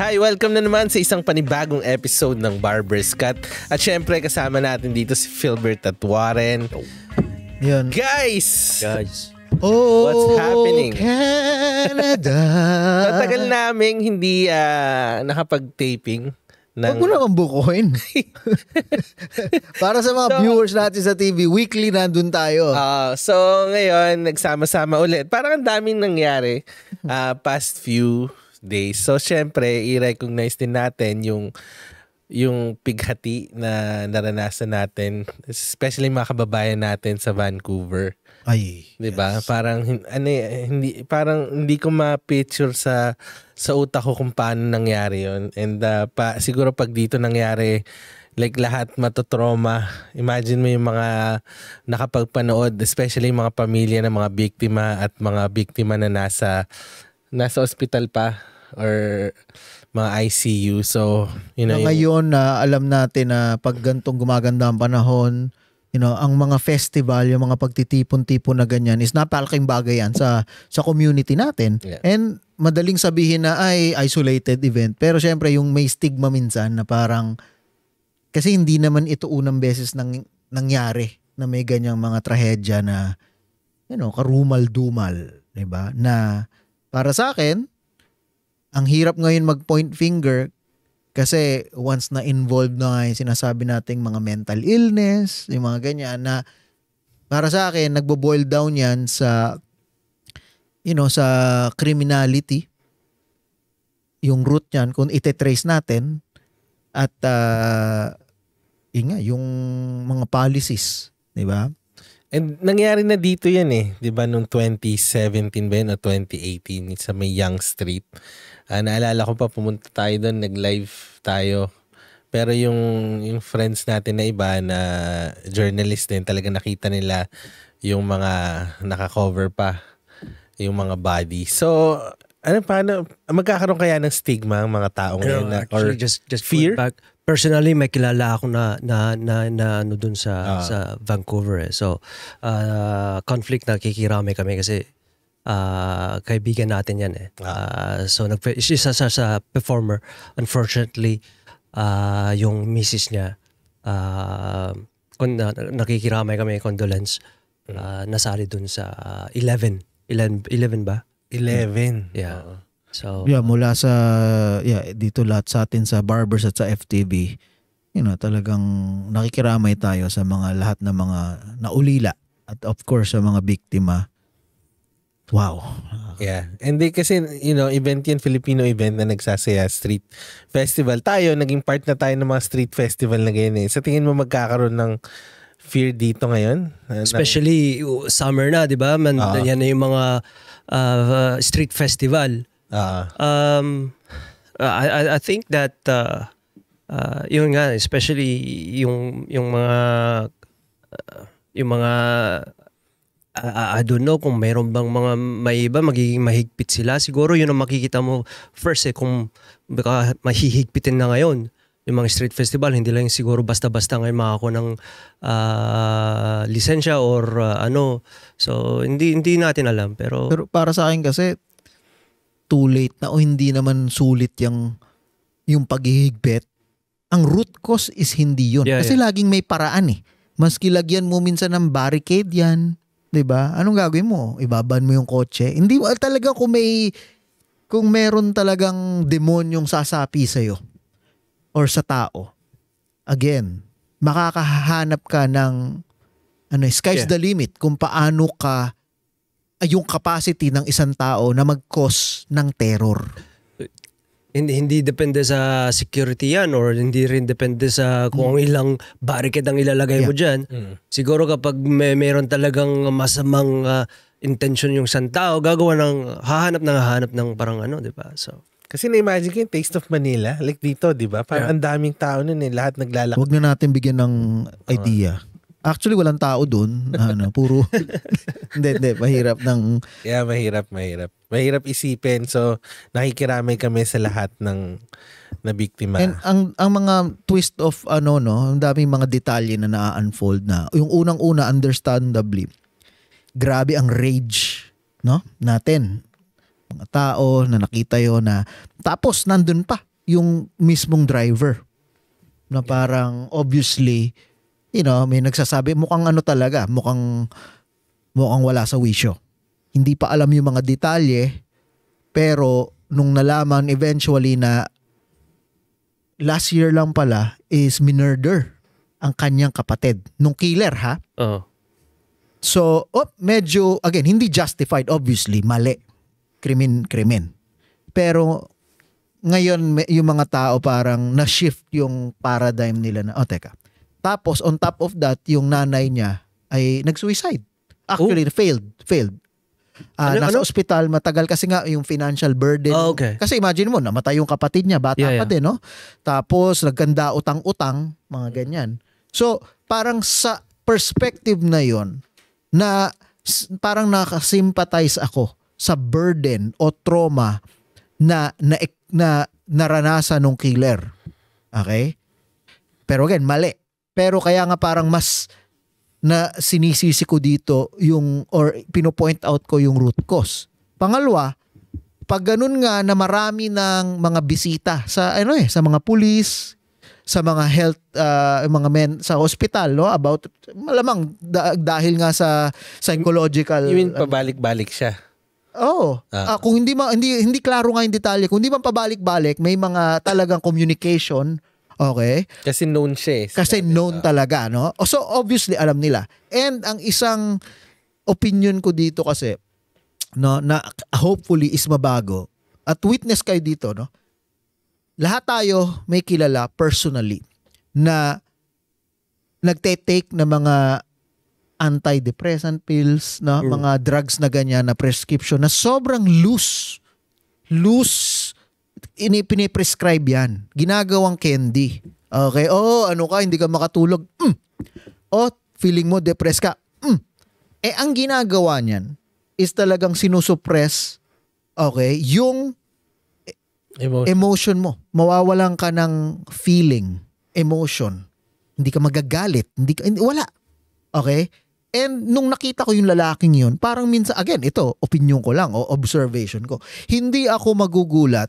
Hi, welcome na naman sa isang panibagong episode ng Barber's Cut. At syempre kasama natin dito si Philbert at Warren. Yan. Guys! Oh, what's happening? Canada. Matagal naming hindi nakapag-taping. Huwag mo naman bukuhin. Para sa mga viewers natin sa TV, weekly nandun tayo. So ngayon, nagsama-sama ulit. Parang ang daming nangyari past few days. So syempre, i-recognize din natin yung pighati na naranasan natin, especially mga kababayan natin sa Vancouver. Ay, 'di ba? Yes. Parang hindi ko ma-picture sa utak ko kung paano nangyari 'yon. And siguro pag dito nangyari, like lahat matotrauma. Imagine mo yung mga nakapagpanood, especially yung mga pamilya ng mga biktima at mga biktima na nasa ospital pa or mga ICU. So, ngayon na alam natin na pag gantong gumaganda ang panahon, ang mga festival, yung mga pagtitipon-tipon na ganyan is napakalaking bagay yan sa community natin. Yeah. And madaling sabihin na ay isolated event. Pero syempre yung may stigma minsan na parang kasi hindi naman ito unang beses nangyari na may ganyang mga trahedya na karumal-dumal, 'di ba? Na para sa akin, ang hirap ngayon mag-point finger kasi once na involved na nga yung sinasabi nating mga mental illness, yung mga ganyan na para sa akin, nagbo-boil down yan sa sa criminality. Yung root yan, kung ite-trace natin at yung mga policies, di ba? And nangyari na dito yan di ba, noong 2017 ba yun o 2018 sa may Yonge Street. Naalala ko pa, pumunta tayo doon, nag-live tayo. Pero yung friends natin na iba na journalist din, talaga nakita nila yung mga naka-cover pa, yung mga body. So, paano, magkakaroon kaya ng stigma ang mga tao ngayon? Or just fear? Back, personally, may kilala ako na dun sa Vancouver. So, conflict na kikirami kami kasi kaibigan natin yan so isa sa performer, unfortunately yung misis niya nakikiramay kami, condolence, nasali dun sa 11 ba? 11. Yeah. So mula sa dito lahat sa atin sa Barbers at sa FTV, talagang nakikiramay tayo sa mga lahat ng mga naulila at of course sa mga biktima. Wow. Yeah. And kasi, event yan, Filipino event na nagsasaya, street festival. Tayo, naging part na tayo ng mga street festival na ganyan. Sa tingin mo magkakaroon ng fear dito ngayon? Especially summer na, di ba? Yan na yung mga street festival. I think that yun nga, especially yung mga I don't know kung mayroon bang mga may iba magiging mahigpit sila. Siguro yun ang makikita mo first kung baka mahihigpitin na ngayon yung mga street festival. Hindi lang siguro basta-basta ngayon makako ng lisensya or So hindi natin alam. Pero para sa akin kasi too late na o hindi naman sulit yung paghihigpit. Ang root cause is hindi yun. Kasi laging may paraan Maski lagyan mo minsan ng barricade yan. 'Di ba? Anong gagawin mo? Ibaban mo yung kotse? Hindi talaga kung meron talagang demonyong sasapi sa iyo or sa tao. Again, makakahanap ka ng sky's the limit kung paano ka yung capacity ng isang tao na mag-cause ng terror. Hindi depende sa security yan or hindi rin depende sa kung ilang barricade ang ilalagay mo dyan. Siguro kapag mayroon talagang masamang intention yung isang tao, hahanap ng parang di ba? So, kasi na-imagine ko yung Taste of Manila, like dito, di ba? Parang ang daming tao nun lahat naglalakad. Huwag na natin bigyan ng idea. Actually, walang tao doon. Puro... hindi. Mahirap ng... Yeah, mahirap. Mahirap isipin. So, nakikiramay kami sa lahat ng nabiktima. And ang mga twist of ang daming mga detalye na na-unfold na. Yung unang-una, understandably, grabe ang rage, natin. Mga tao na nakita yun na... Tapos, nandun pa. yung mismong driver. Na parang obviously, may nagsasabi, mukhang ano talaga, mukhang wala sa wisyo. Hindi pa alam yung mga detalye, pero nung nalaman eventually na last year lang pala is minurder ang kanyang kapatid. Nung killer, ha? So, medyo, again, hindi justified, obviously, mali. Krimen. Pero, ngayon, yung mga tao parang na-shift yung paradigm nila na, teka. Tapos, on top of that, yung nanay niya ay nag-suicide. Actually, failed. Nasa ospital, matagal kasi nga yung financial burden. Okay. Kasi imagine mo, namatay yung kapatid niya, bata pa din, no? Tapos, nagkanda utang-utang, mga ganyan. So, parang sa perspective na yon na parang nakasympathize ako sa burden o trauma na naranasan ng killer. Okay? Pero again, mali. Pero kaya nga parang mas na sinisisi ko dito or pinopoint out ko yung root cause. Pangalawa, pag ganun nga na marami ng mga bisita sa mga pulis, sa mga health mga men sa hospital, no, about malamang dahil nga sa psychological, you mean pabalik-balik siya. Kung hindi klaro nga yung detalye, kung hindi man pabalik-balik, may mga talagang communication. Okay? Kasi known siya. Kasi known talaga, no? So obviously alam nila. And ang isang opinion ko dito kasi, no, na hopefully is mabago. At witness kayo dito, no? Lahat tayo may kilala personally na nagte-take na mga antidepressant pills, no? Mga drugs na ganyan na prescription na sobrang loose piniprescribe yan. Ginagawang candy. Okay? Hindi ka makatulog. Feeling mo depressed ka. Ang ginagawa niyan is talagang sinusuppress, okay, yung emotion mo. Mawawalan ka ng feeling, emotion. Hindi ka magagalit. Wala. Okay? And nung nakita ko yung lalaking yun, parang minsan, again, ito, opinion ko lang o observation ko. Hindi ako magugulat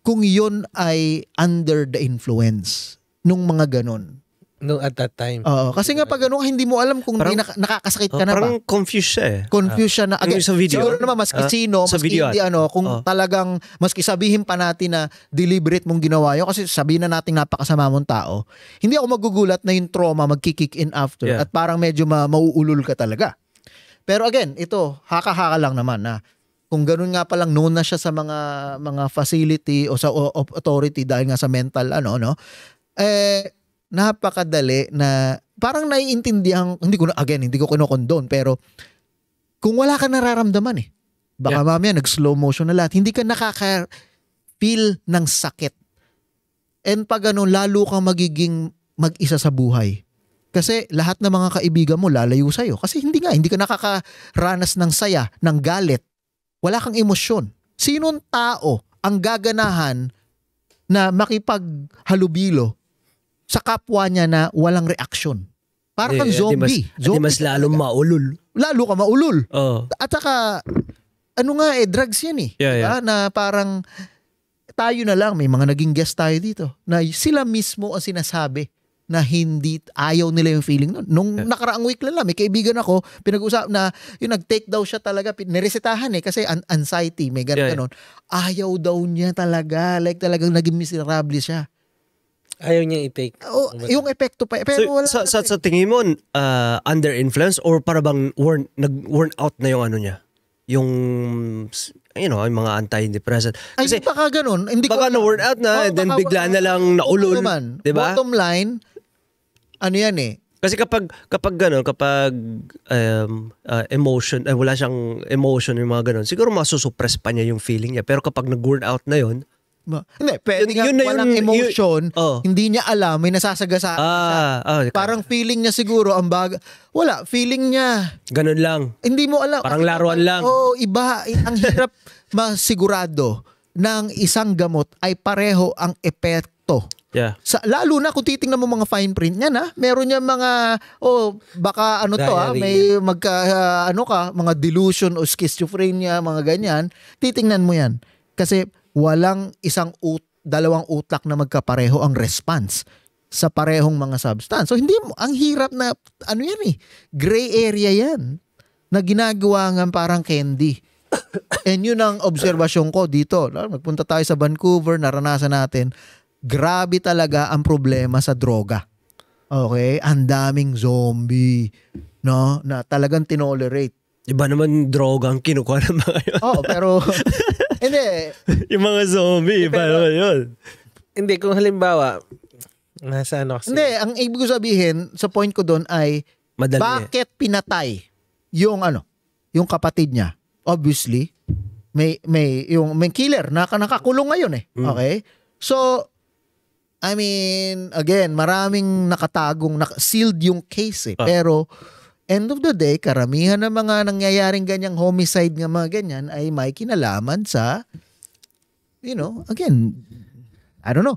kung yun ay under the influence nung mga ganon. No, at that time. Kasi nga pag ano, hindi mo alam kung nakakasakit ka na ba. Parang confused siya eh. Confused siya na. Again, sa video. Siguro naman maski sino, maski hindi kung talagang, maski sabihin pa natin na deliberate mong ginawa yun, kasi sabihin na natin napakasama mong tao, hindi ako magugulat na yung trauma magkikick in after at parang medyo mauulol ka talaga. Pero again, ito, haka-haka lang naman na kung ganun nga palang known na siya sa mga facility o sa authority dahil nga sa mental napakadali na parang naiintindihan, hindi ko kinokondone, pero kung wala ka nararamdaman baka mamaya nag-slow motion na lahat, hindi ka nakaka-feel ng sakit. And pag lalo kang magiging mag-isa sa buhay. Kasi lahat ng mga kaibigan mo lalayo sa'yo. Kasi hindi ka nakakaranas ng saya, ng galit. Wala kang emosyon. Sinong tao ang gaganahan na makipaghalubilo sa kapwa niya na walang reaksyon? Parang kang zombie. Di mas lalong maulol. Lalo ka maulol. At saka, drugs yan Yeah. Na parang tayo na lang, may mga naging guest tayo dito, na sila mismo ang sinasabi na hindi, ayaw nila yung feeling nun. Nung nakaraang week lang, may kaibigan ako, pinag-usap na, yung nag-take daw siya talaga, niresetahan kasi anxiety, may ganon. Ayaw daw niya talaga, like talagang naging miserable siya. Ayaw niya i-take. Yung epekto pa. Pero so, sa tingin mo, under influence or para bang nag-worn out na yung niya? Yung, yung mga antidepressant. Kasi baka ganun. Baka na-worn out na, then bigla na lang naulol. Diba? Bottom line, yan Kasi kapag emotion, wala siyang emotion yung mga ganun, siguro masusuppress pa niya yung feeling niya. Pero kapag nag-worn out na yun, hindi, pwede nga walang emotion, hindi niya alam, may nasasagasa siya. Parang feeling niya siguro, wala, feeling niya. Ganun lang. Hindi mo alam. Parang laruan lang. Iba. Ang hirap masigurado ng isang gamot ay pareho ang epekto. Yeah. Lalo na kung titingnan mo mga fine print niya meron niya mga, baka may mga delusion o schizophrenia, mga ganyan. Titingnan mo yan. Kasi walang isang dalawang utak na magkapareho ang response sa parehong mga substance. So hindi mo, ang hirap na, ano yan eh, gray area yan, na ginagawa nga parang candy. And yun ang obserbasyon ko dito. Magpunta tayo sa Vancouver, naranasan natin, grabe talaga ang problema sa droga. Okay? Ang daming zombie, no? Na talagang tinolerate. Iba naman droga ang kinukuha ng mga yun. Oo, pero hindi. Yung mga zombie, iba naman yun. Hindi, kung halimbawa, nasa ano kasi. Hindi, ang ibig ko sabihin, sa point ko doon ay, Madali bakit pinatay yung yung kapatid niya? Obviously, may killer na nakakulong ngayon eh. Okay? So, I mean, again, maraming nakatagong, sealed yung case eh. Pero, end of the day, karamihan ng mga nangyayaring ganyang homicide nga mga ganyan ay may kinalaman sa, again, I don't know.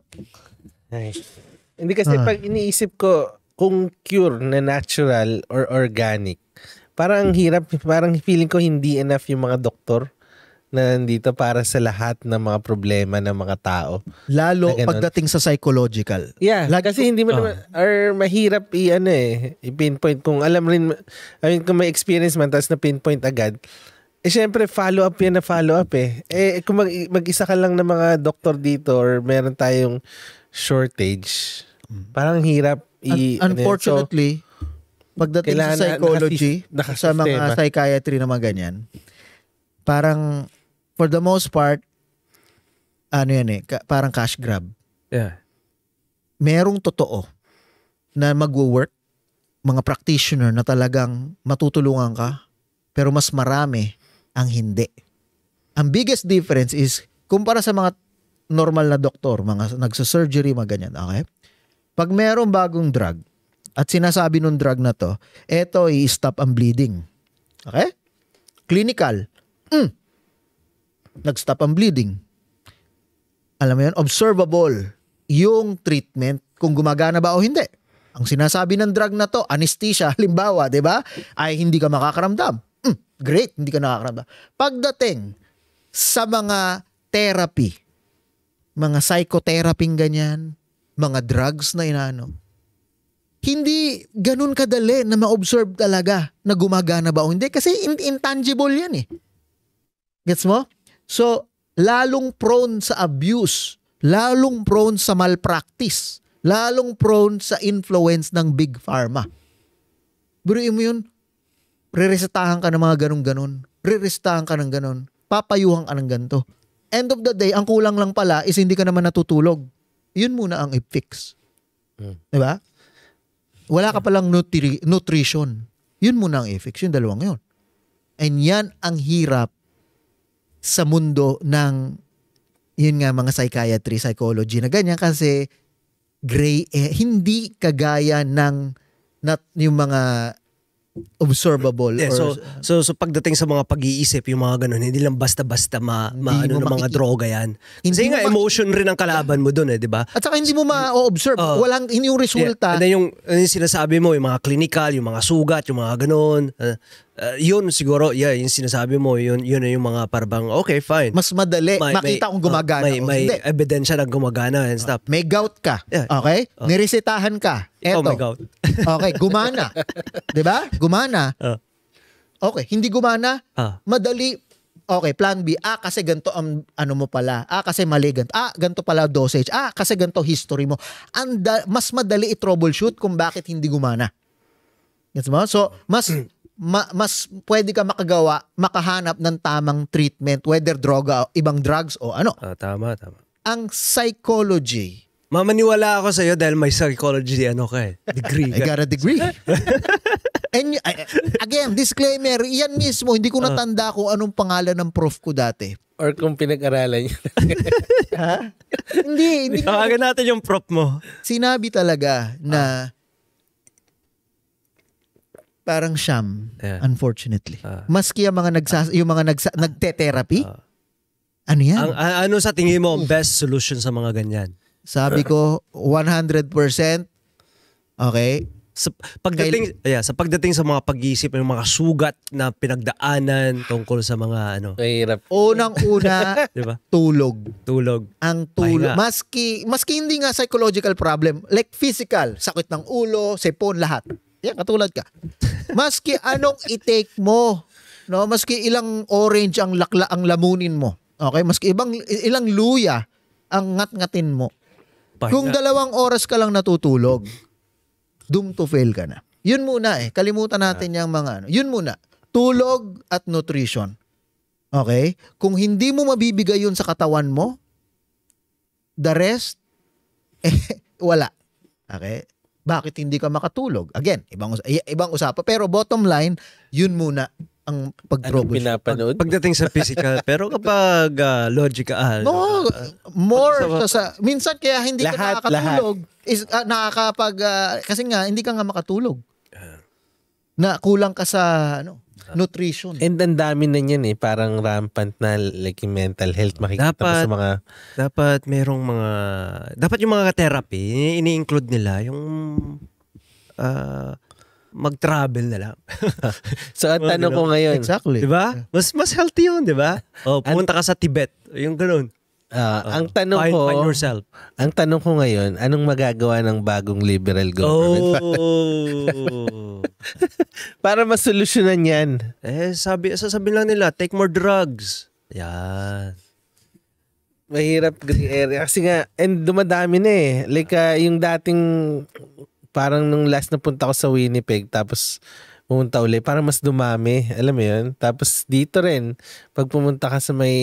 Ay. Hindi kasi pag iniisip ko kung cure na natural or organic, parang ang hirap, parang feeling ko hindi enough yung mga doktor na nandito para sa lahat ng mga problema ng mga tao. Lalo pagdating sa psychological. Yeah, kasi hindi mo naman, or mahirap i-pinpoint kung alam rin, kung may experience man, tapos na-pinpoint agad, syempre follow-up yan na follow-up eh. Kung mag-isa ka lang ng mga doktor dito or meron tayong shortage, parang hirap unfortunately, pagdating sa psychology, sa mga psychiatry na mga ganyan, parang for the most part, parang cash grab. Yeah. Merong totoo na magwo-work, mga practitioner na talagang matutulungan ka, pero mas marami ang hindi. Ang biggest difference is, kumpara sa mga normal na doktor, mga nagsa-surgery, mga ganyan, okay? Pag merong bagong drug, at sinasabi nung drug na to, eto i-stop ang bleeding. Okay? Clinical. Nag-stop ang bleeding. Alam mo yun, observable yung treatment kung gumagana ba o hindi. Ang sinasabi ng drug na to, anesthesia, halimbawa, di ba? Ay hindi ka makakaramdam. Great, hindi ka nakakaramdam. Pagdating sa mga therapy, mga psychotherapy ganyan, mga drugs na hindi ganun kadali na ma-observe talaga na gumagana ba o hindi kasi intangible yan eh. Gets mo? So, lalong prone sa abuse, lalong prone sa malpractice, lalong prone sa influence ng big pharma. Biruin mo yun, re-resetahan ka ng mga ganun-ganun, re-resetahan ka ng ganun, papayuhan ka ng ganito. End of the day, ang kulang lang pala is hindi ka naman natutulog. Yun muna ang i-fix. Diba? Wala ka palang nutrition. Yun muna ang i-fix. Yung dalawang yun. And yan ang hirap sa mundo ng yun nga mga psychiatry, psychology na ganyan kasi gray, hindi kagaya ng yung mga observable. Yeah, so pagdating sa mga pag-iisip, yung mga ganun, hindi lang basta-basta ng mga droga yan. Kasi nga, emotion rin ang kalaban mo dun di ba? At saka hindi mo ma-observe. Hindi yung resulta. Yeah. And yung sinasabi mo, yung mga clinical, yung mga sugat, yung mga ganun. Yun siguro, yung sinasabi mo, yun yung mga parang, okay, fine. Mas madali, makita kung gumagana. May ebidensya na gumagana and stuff. May gout ka, okay? Niresetahan ka. Eto. Oh my God. Okay, gumana. Diba? Gumana. Okay, hindi gumana, madali. Okay, plan B. Kasi ganito ang mo pala. Kasi mali ganito. Ganito pala dosage. Kasi ganito history mo. Mas madali i-troubleshoot kung bakit hindi gumana. Gets mo? So, mas pwede ka makahanap ng tamang treatment, whether droga, ibang drugs o ano. Tama. Ang psychology. Mamaniwala ako sa'yo dahil may psychology degree. I got a degree. And again, disclaimer, yan mismo, hindi ko natanda kung anong pangalan ng prof ko dati. Or kung pinag-aralan niya. Hindi. Tawagan natin yung prof mo. Sinabi talaga na parang sham, unfortunately. Maski yung mga nagte-therapy, ano yan? Ano sa tingin mo ang best solution sa mga ganyan? Sabi ko, 100%, okay, sa pagdating sa mga pag-iisip, yung mga sugat na pinagdaanan tungkol sa mga ano. Mahirap. Unang-una, Diba? tulog. Pahinga. Ang tulog. Maski hindi nga psychological problem, like physical, sakit ng ulo, sipon, lahat. Yan, katulad ka. Maski anong i-take mo, no, maski ilang orange ang lamunin mo. Okay, maski ilang luya ang ngat-ngatin mo. Pahinga. Kung 2 oras ka lang natutulog, doomed to fail ka na. Yun muna kalimutan natin yung mga ano. Yun muna, tulog at nutrition. Okay? Kung hindi mo mabibigay yun sa katawan mo, the rest, wala. Okay? Bakit hindi ka makatulog? Again, ibang usapan. Pero bottom line, yun muna ang Anong pinapanood? Pagdating sa physical, pero kapag logical, no, more minsan kaya hindi ka nakakatulog is kasi nga hindi ka nga makatulog. Na kulang ka sa nutrition. And ang dami na yan parang rampant na like yung mental health makikita mo sa mga dapat yung mga therapy ini-include nila yung mag-travel na lang. So ang tanong ko ngayon, Exactly. 'Di ba? Mas healthy 'yun, 'di ba? Pumunta ka sa Tibet, yung ganoon. ang tanong ko, Find yourself. Ang tanong ko ngayon, anong magagawa ng bagong liberal government? Para masolusyonan 'yan. Sasabihin lang nila, take more drugs. Yan. Mahirap gray area kasi nga and dumadami na like yung dating parang nung last na punta ko sa Winnipeg tapos pumunta uli parang mas dumami, alam mo yun, tapos dito rin pag pumunta ka sa may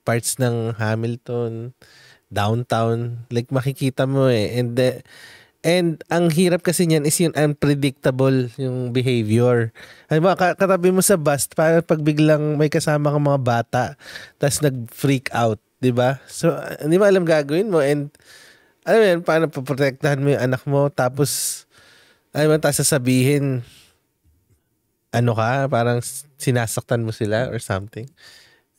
parts ng Hamilton downtown like makikita mo and ang hirap kasi niyan is yung unpredictable yung behavior. Ano ba, katabi mo sa bus para pag biglang may kasama kang mga bata tapos nag-freak out, di ba? So hindi mo alam gagawin mo and alam mo yan, paano paprotektahan mo yung anak mo tapos alam mo, tapos sasabihin parang sinasaktan mo sila or something.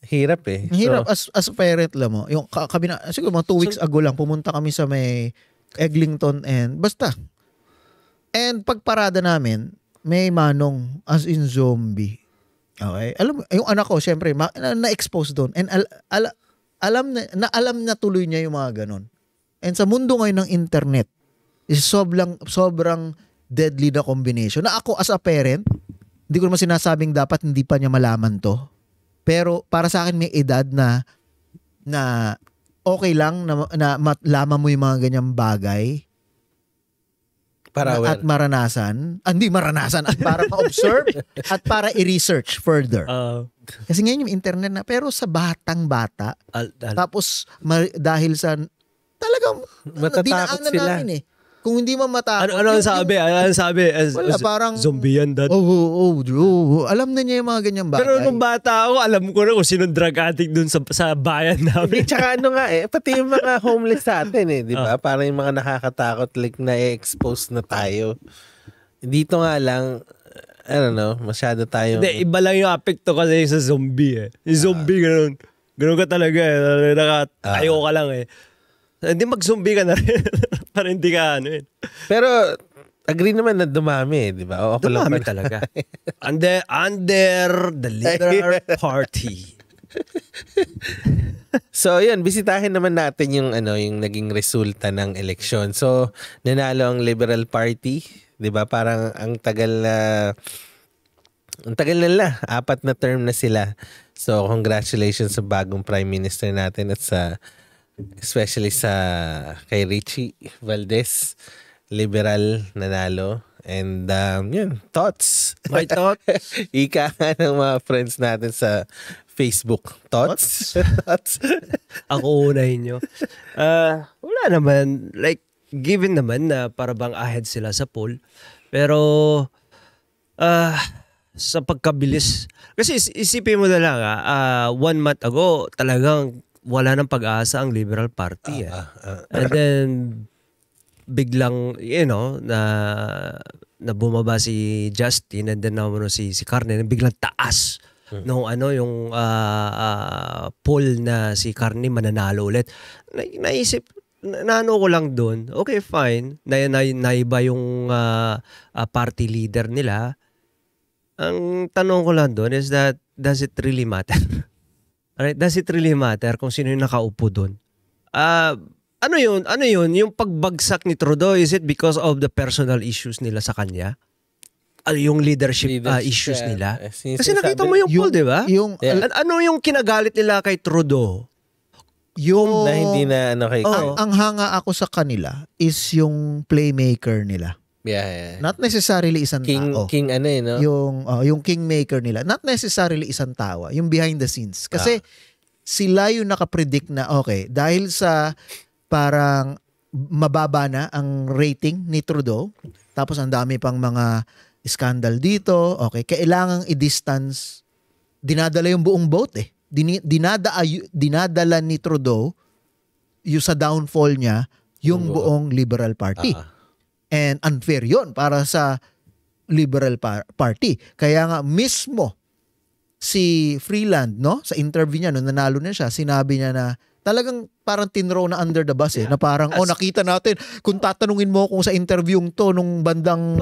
Hirap Hirap as a parent lang mo. Yung siguro mga 2 weeks ago lang pumunta kami sa may Eglinton and basta. And pagparada namin, may manong as in zombie. Okay? Alam mo, yung anak ko syempre na-expose doon and alam na tuloy niya yung mga ganon. And sa mundo ngayon ng internet, is sobrang deadly na combination. Na ako as a parent, hindi ko naman sinasabing dapat hindi pa niya malaman to. Pero para sa akin may edad na okay lang na malaman mo yung mga ganyang bagay. At maranasan. Hindi maranasan. At para ma-observe at para i-research further. Kasi ngayon yung internet na. Pero sa batang-bata. Tapos dahil sa talagang matatakot sila. Namin Kung hindi man matakot. Ano ang sabi? Wala, parang zombie yan, dad. Alam na niya yung mga ganyang bagay. Pero nung bata ako, alam ko na kung sinong drug addict dun sa bayan namin. Tsaka pati yung mga homeless sa atin di ba? Parang yung mga nakakatakot like na-expose na tayo. Dito nga lang, I don't know, masyado tayo. Hindi, iba lang yung apekto kasi sa zombie Yung zombie, gano'n. Gano'n ka talaga Nakatayo ka lang Hindi mag-zombie ka na rin. Para hindi ka Pero agree naman na dumami, di ba? Dumami talaga. Under the Liberal Party. So, yun, bisitahin naman natin yung yung naging resulta ng eleksyon. So, nanalo ang Liberal Party, di ba? Parang ang tagal nila, 4 na term na sila. So, congratulations sa bagong Prime Minister natin at especially kay Richie Valdez, liberal, nanalo. And yun, thoughts. My thoughts? Ika ng mga friends natin sa Facebook. Thoughts? Ako unahin nyo. Wala naman. Like, given naman na para bang ahead sila sa poll. Pero, sa pagkabilis. Kasi isipin mo na lang 1 month ago, talagang wala nang pag-asa ang Liberal Party. And then, biglang, na bumaba si Justin and then naman si Carne, biglang taas nung yung poll na si Carne mananalo ulit. Naisip, naano ko lang doon, okay, fine, naiba yung party leader nila. Ang tanong ko lang doon is that, does it really matter? Alright, does it really matter kung sino yung nakaupo doon? Ano yun? Yung pagbagsak ni Trudeau, is it because of the personal issues nila sa kanya? Yung leadership issues nila? Kasi nakita mo yung poll, di ba? Ano yung kinagalit nila kay Trudeau? Yung na hindi na kay ang hanga ako sa kanila is yung playmaker nila. Yeah. Not necessarily isang tao. King ano no? Yung kingmaker nila. Not necessarily isang tao. Yung behind the scenes. Kasi sila yung nakapredict na okay, dahil sa parang mababa na ang rating ni Trudeau, tapos ang dami pang mga scandal dito, okay, kailangang i-distance, dinadala yung buong boat eh. Dinadala ni Trudeau yung sa downfall niya yung buong Liberal Party. And unfair yun para sa Liberal Party. Kaya nga mismo si Freeland, no, sa interview niya, nung nanalo na siya, sinabi niya na talagang parang tinrow na under the bus na parang nakita natin kung tatanungin mo kung sa interview to nung bandang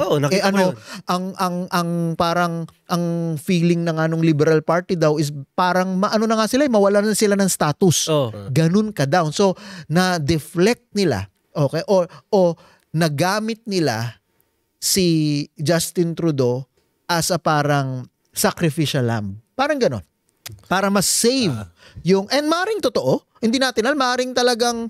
ang parang ang feeling ng anong Liberal Party daw is parang na nga sila, mawalan na sila ng status. Ganun ka down. So na deflect nila, okay, o nagamit nila si Justin Trudeau as a parang sacrificial lamb. Parang ganon. Para mas save yung, and maring totoo, hindi natin alam, maring talagang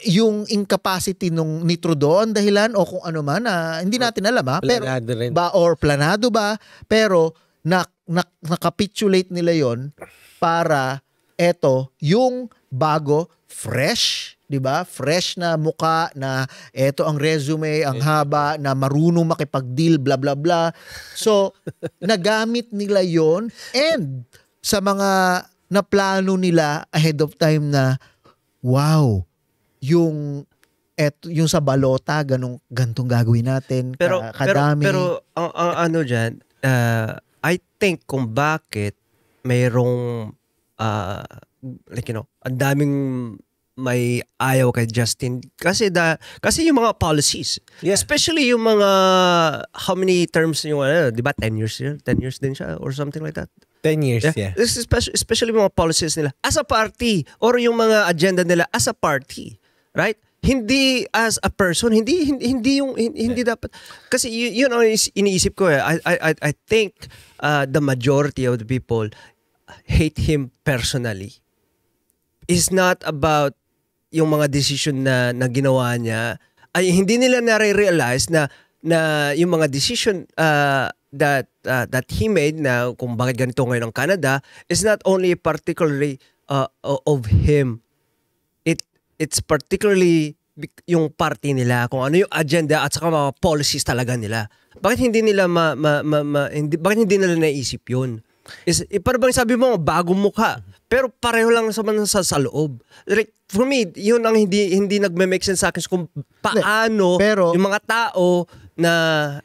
yung incapacity ni Trudeau ang dahilan o kung ano man, hindi natin alam pero planado ba, pero nakapitulate nila yon para yung bago, fresh, di ba? Fresh na muka, na eto ang resume, ang haba, na marunong makipag-deal, bla bla bla. So, nagamit nila yon, and sa mga naplano nila ahead of time na, wow, yung sa balota, gantong gagawin natin, kadami. Pero ang ano dyan, I think kung bakit mayroong ang daming may ayaw kay Justin kasi yung mga policies, especially yung mga, how many terms yung di ba 10 years din siya or something like that. 10 years, yeah. Especially mga policies nila as a party or yung mga agenda nila as a party, right? Hindi as a person, hindi dapat, kasi you know, iniisip ko I think the majority of the people hate him personally. Is not about yung mga decision na ginawa niya, ay hindi nila nare-realize na yung mga decision that he made, na kung bakit ganito ngayon ang Canada, is not only particularly of him. It's particularly yung party nila, kung ano yung agenda at saka mga policies talaga nila. Bakit hindi nila bakit hindi nila naisip yun? Parang bang sabi mo, bagong mukha, pero pareho lang sa loob. Like, for me, yun ang hindi nagme-make sense sa akin kung paano pero, yung mga tao na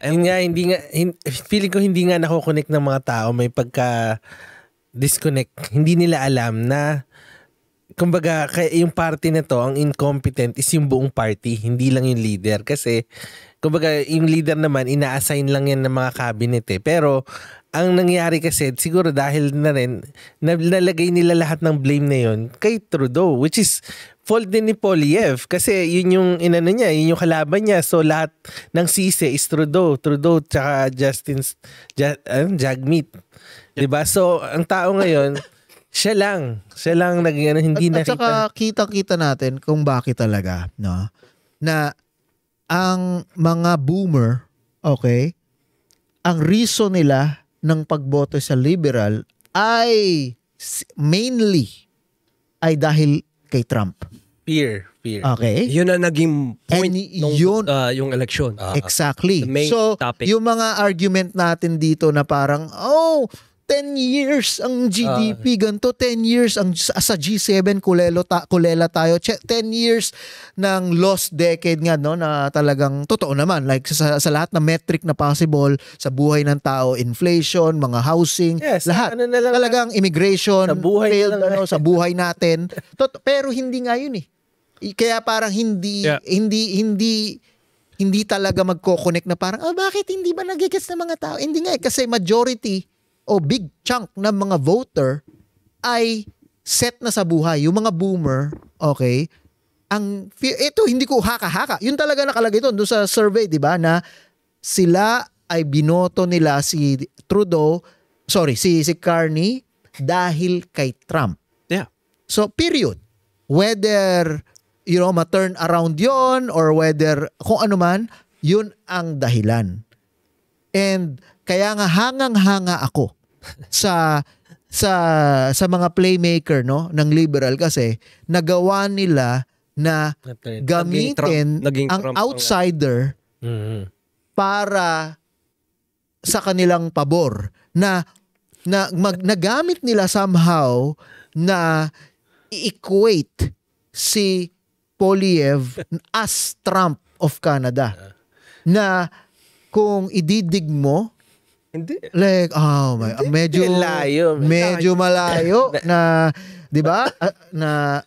feeling ko hindi nga nako-connect ng mga tao, may pagka-disconnect. Hindi nila alam na kumbaga yung party na to, ang incompetent is yung buong party, hindi lang yung leader. Kasi kumbaga yung leader naman, ina-assign lang yan ng mga cabinet Pero ang nangyari kasi, siguro dahil na rin, nalagay nila lahat ng blame na yun kay Trudeau, which is fault din ni Poilievre. Kasi yun yung inano niya, yun yung kalaban niya. So lahat ng sisi is Trudeau tsaka Jagmeet. Diba? So ang tao ngayon, siya lang naging hindi nakita. At saka kita natin kung bakit talaga, no? Na ang mga boomer, okay, ang reason nila ng pagboto sa liberal ay mainly ay dahil kay Trump. Fear. Okay? Yun ang naging point yung election. Exactly. The main so, topic. Yung mga argument natin dito na parang, 10 years ang GDP, ganito, 10 years ang sa G7 kulela tayo, 10 years ng lost decade nga, no, na talagang totoo naman, like sa lahat na metric na possible sa buhay ng tao, inflation, mga housing, lahat. Talagang immigration, sa buhay failed, sa buhay natin. Pero hindi nga yun Kaya parang hindi talaga magko-connect na parang, bakit hindi ba nagigets ng mga tao? Hindi nga kasi majority o big chunk ng mga voter ay set na sa buhay. Yung mga boomer, okay, ito hindi ko haka-haka. Yun talaga nakalagay doon sa survey, di ba, na sila ay binoto nila si Carney dahil kay Trump. Yeah. So, period. Whether, ma-turn around yon or whether kung ano man, yun ang dahilan. And kaya nga hangang-hanga ako sa mga playmaker, no, ng liberal kasi nagawa nila na gamitin ang outsider para sa kanilang pabor na nagamit nila somehow na i-equate si Poilievre as Trump of Canada. Na kung ididig mo, hindi. Like, medyo malayo na, 'di ba? Na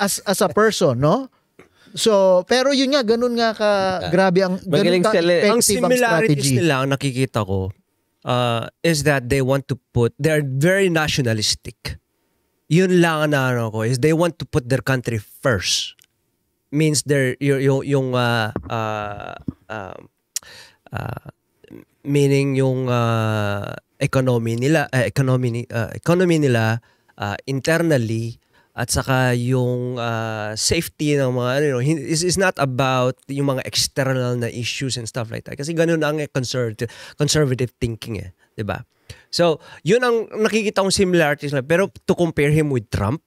as a person, no? So, pero yun nga, ganun nga grabe ang similarities nila ang nakikita ko is that they're very nationalistic. Yun lang na ko is they want to put their country first. Means meaning yung economy nila internally at saka yung safety ng mga is not about yung mga external na issues and stuff like that kasi ganun ang conservative thinking 'di ba? So yun ang nakikita kong similarities lang, pero to compare him with Trump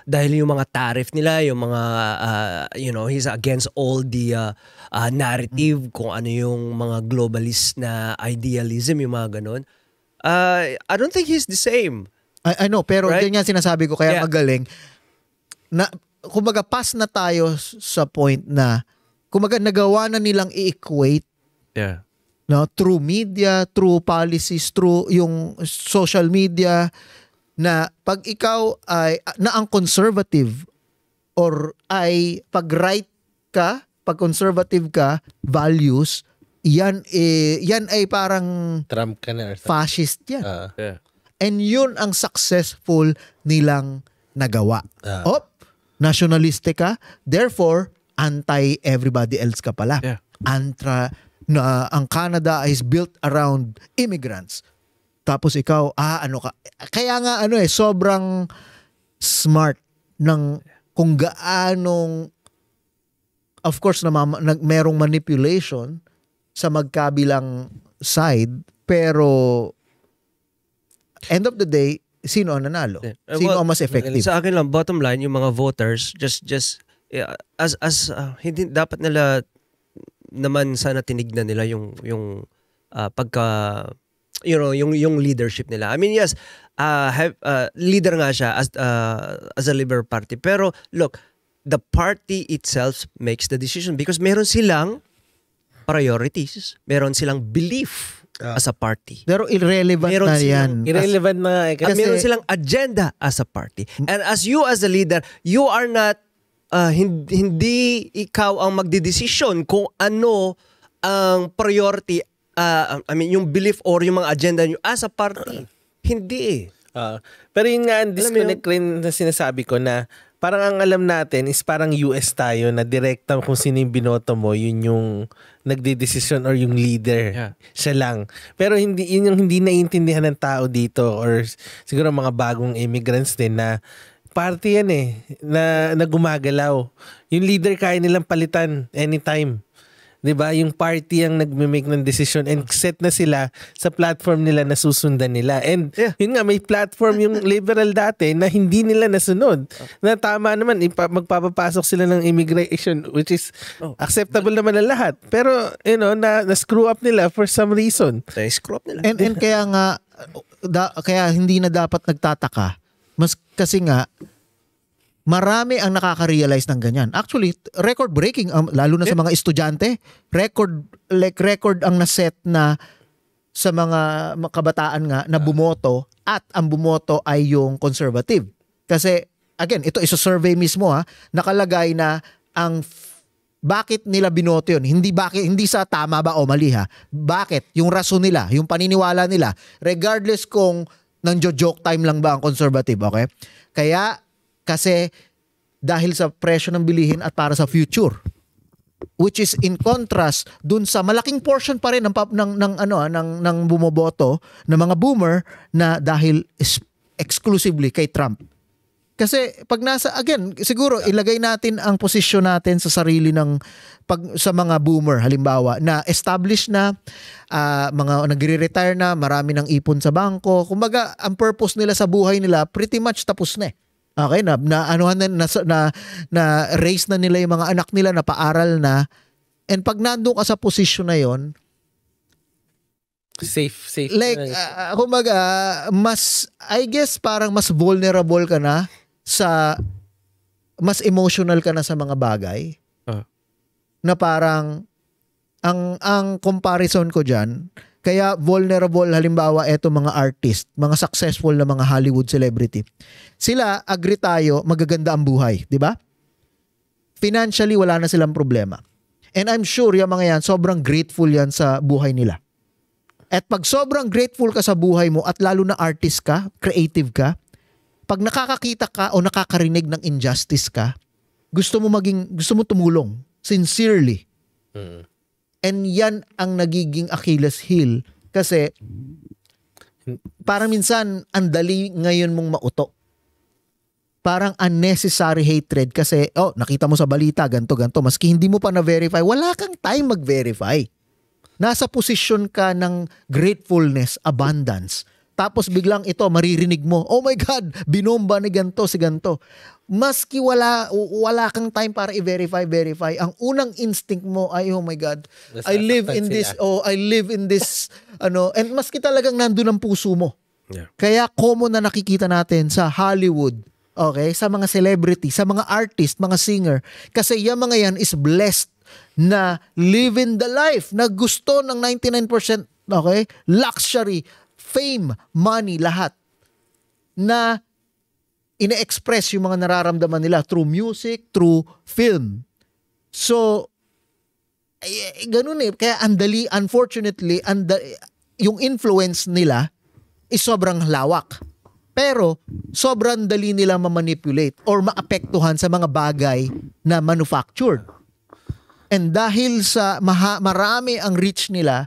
dahil yung mga tariff nila, yung mga he's against all the narrative kung ano yung mga globalist na idealism, yung mga ganun. I don't think he's the same. I know, pero right? Yun nga sinasabi ko, kaya magaling. Na, kumbaga, pass na tayo sa point na, kumbaga, nagawa na nilang i-equate through media, through policies, through yung social media, na pag ikaw ay ang conservative or ay pag right ka, pag conservative ka, values, yan ay parang Trump ka na or fascist yan. And yun ang successful nilang nagawa. Nationalistic ka, therefore anti everybody else ka pala. Ang Canada is built around immigrants. Tapos ikaw, kaya nga sobrang smart ng kung gaanong, of course, merong manipulation sa magkabilang side, pero end of the day, sino ang nanalo? Sino ang mas effective? Sa akin lang, bottom line, yung mga voters, hindi dapat nila naman sana tinignan nila yung pagka yung leadership nila. I mean, yes, leader nga siya as a Liberal Party. Pero look, the party itself makes the decision because meron silang priorities, meron silang belief as a party. Pero irrelevant na yan. Irrelevant na. Kasi meron silang agenda as a party. And as a leader, you are not, hindi ikaw ang magdidesisyon kung ano ang priority, yung belief or yung mga agenda nyo as a party. Hindi pero yun nga, ang disconnect rin na sinasabi ko na parang ang alam natin is parang US tayo na direkta kung sino yung binoto mo, yun yung nagdidesisyon or yung leader. Siya lang. Pero yun yung hindi naiintindihan ng tao dito or siguro mga bagong immigrants din na party yan na gumagalaw. Yung leader kaya nilang palitan anytime. 'Di ba? Yung party ang nagme-make ng decision and set na sila sa platform nila na susundan nila. And yun nga, may platform yung liberal dati na hindi nila nasunod. Na tama naman, magpapapasok sila ng immigration which is acceptable naman ng lahat. Pero, na-screw up nila for some reason. Na-screw up nila. And kaya nga, kaya hindi na dapat nagtataka. Mas kasi nga, marami ang nakaka-realize ng ganyan. Actually, record-breaking, lalo na sa mga estudyante, record ang naset na sa mga kabataan nga na bumoto at ang bumoto ay yung conservative. Kasi, again, ito is a survey mismo nakalagay na bakit nila binoto yun? Hindi sa tama ba o mali ha. Bakit? Yung rason nila, yung paniniwala nila, regardless kung nang-joke time lang ba ang conservative, okay? Kaya, kasi dahil sa presyo ng bilihin at para sa future. Which is in contrast dun sa malaking portion pa rin ng bumoboto ng mga boomer na dahil exclusively kay Trump. Kasi pag again, siguro ilagay natin ang posisyon natin sa sarili sa mga boomer, halimbawa, na established na, mga nagre-retire na, marami ng ipon sa bangko. Kumbaga, ang purpose nila sa buhay nila, pretty much tapos na eh. Okay, na raise na nila yung mga anak nila, na paaral na. And pag nandun ka sa posisyon na yon, safe. Like, kumbaga, I guess parang mas vulnerable ka na mas emotional ka na sa mga bagay. Na parang, ang comparison ko dyan, kaya vulnerable, halimbawa, eto mga artist, mga successful na mga Hollywood celebrity. Sila, agree tayo, magaganda ang buhay, di ba? Financially, wala na silang problema. And I'm sure yung mga yan, sobrang grateful yan sa buhay nila. At pag sobrang grateful ka sa buhay mo, at lalo na artist ka, creative ka, pag nakakakita ka o nakakarinig ng injustice ka, gusto mo tumulong sincerely. And yan ang nagiging Achilles heel, kasi parang minsan ang dali ngayon mong mauto. Parang unnecessary hatred kasi nakita mo sa balita ganto maski hindi mo pa na-verify, wala kang time mag-verify. Nasa posisyon ka ng gratefulness, abundance. Tapos biglang ito, maririnig mo, oh my God, binomba ni ganto si ganto. Maski wala kang time para i-verify. Ang unang instinct mo ay, oh my God, I live in this, and maski talagang nandun ang puso mo. Yeah. Kaya common na nakikita natin sa Hollywood, okay, sa mga celebrity, sa mga artist, mga singer, kasi yung mga yan is blessed na live in the life na gusto ng 99%, okay, luxury, fame, money, lahat, na ine-express yung mga nararamdaman nila through music, through film. So, ganun eh. Kaya unfortunately, yung influence nila is sobrang lawak. Pero, sobrang dali nila ma-manipulate or maapektuhan sa mga bagay na manufactured. And dahil sa marami ang reach nila,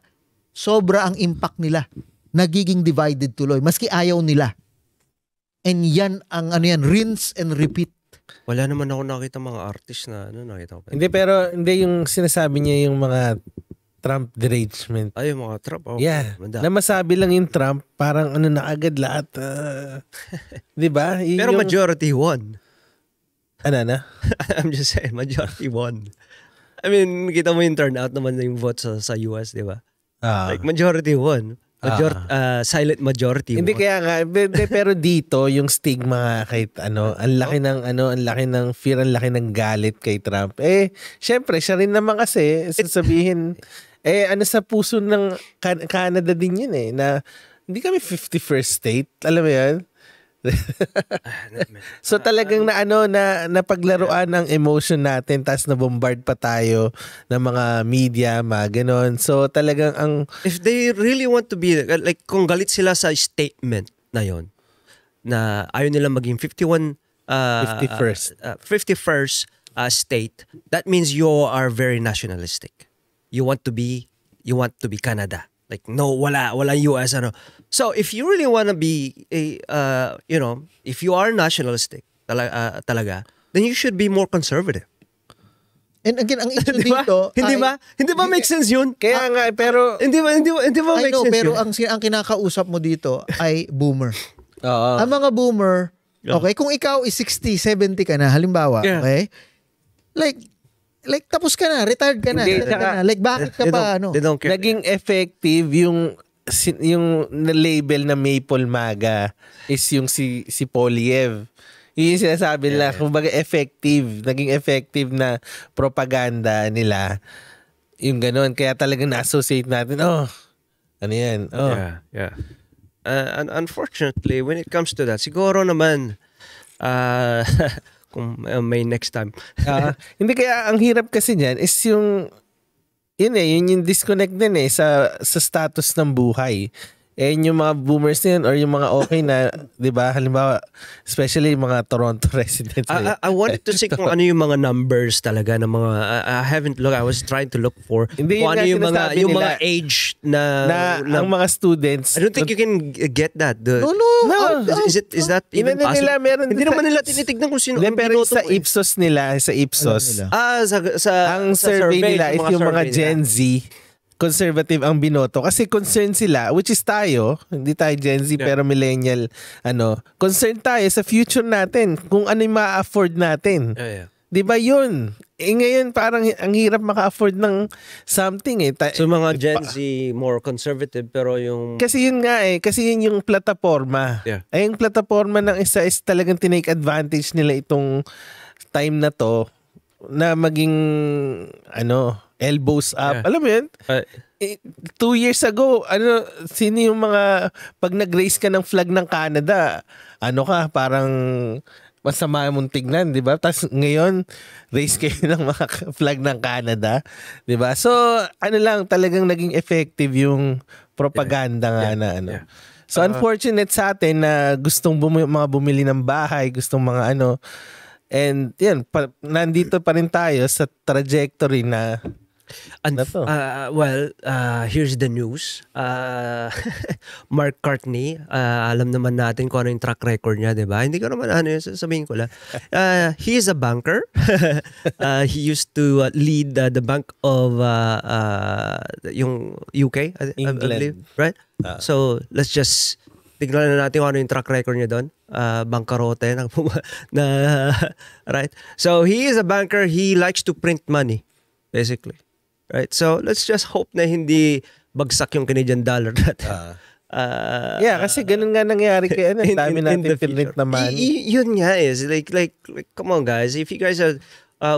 sobra ang impact nila. Nagiging divided tuloy, maski ayaw nila. And yan ang rinse and repeat. Wala naman ako nakita mga artist na nakita ko. Hindi yung sinasabi niya yung mga Trump derangement. Ay, yung mga Trump. Okay. Yeah. Na masabi lang yung Trump, parang na agad lahat. Di ba? Pero majority won. Ano? I'm just saying, majority won. I mean, kita mo yung turnout naman yung vote sa US, di ba? Like, majority won. Silent majority. Hindi kaya nga, pero dito yung stigma kahit ang laki ng fear, ang laki ng galit kay Trump. Syempre siya rin naman kasi sasabihin sa puso ng Canada din yun na hindi kami 51st state, alam mo yan? So talagang napaglaruan ng emotion natin, tapos na-bombard pa tayo ng mga media, mga ganon. So talagang if they really want to be, like kung galit sila sa statement na yon, na ayaw nila maging 51st state, that means you are very nationalistic. You want to be Canada. Like, no, wala US, So, if you really want to be, if you are nationalistic talaga, then you should be more conservative. And again, ang issue dito, hindi ba make sense yun? Kaya nga, pero hindi ba make sense pero yun? ang kinakausap mo dito ay boomer. Oo. Ang mga boomer, okay, kung ikaw is 60, 70 ka na, halimbawa, okay? Like tapos ka na, retired ka na. Like bakit ka pa They don't care. Naging effective yung label na Maple MAGA is yung si Poilievre. Yung sinasabi nila, kumbaga naging effective na propaganda nila. Yung gano'n, kaya talagang na-associate natin, ano yan? Yeah. And unfortunately, when it comes to that, siguro naman, kung may next time. Hindi, kaya ang hirap kasi niyan is yung yung disconnect din sa status ng buhay. Yung mga boomers na yun or yung mga okay na, di ba, halimbawa, especially yung mga Toronto residents. I wanted to see kung ano yung mga numbers talaga ng mga, I haven't looked, I was trying to look for hindi kung ano yung mga age na ang mga students. I don't think you can get that. No. Is that even possible? Hindi naman nila tinitignan kung sino ang pero binoto sa Ipsos nila, sa Ipsos. Ang survey nila is yung mga Gen Z conservative ang binoto kasi concerned sila, which is tayo, hindi tayo Gen Z pero millennial, concerned tayo sa future natin, kung ano yung ma-afford natin. Di ba yun? Ngayon parang ang hirap maka-afford ng something So mga Gen Z more conservative pero yung... Kasi yun nga kasi yun yung plataforma. Yung plataforma ng isa is talagang tinake advantage nila itong time na to na maging elbows up. Alam mo yun? 2 years ago, sino yung mga, pag nag-raise ka ng flag ng Canada, parang masama mong tignan, di ba? Tapos ngayon, raise kayo ng mga flag ng Canada, di ba? So, talagang naging effective yung propaganda nga na So, unfortunate sa atin na gustong mga bumili ng bahay, gustong mga and yan, nandito pa rin tayo sa trajectory na here's the news. Mark Cartney, alam naman natin kung ano yung track record niya, di ba? Hindi ko naman sabihin ko lang. He is a banker. He used to lead the Bank of yung UK, I believe, right? So, let's just tignan na natin kung ano yung track record niya doon. Bangkarote na right? So, he is a banker. He likes to print money, basically. Right? So, let's just hope na hindi bagsak yung Canadian dollar natin. Kasi ganun nga nangyari kay dami natin pinrint naman. Yun nga is, like, come on guys, if you guys are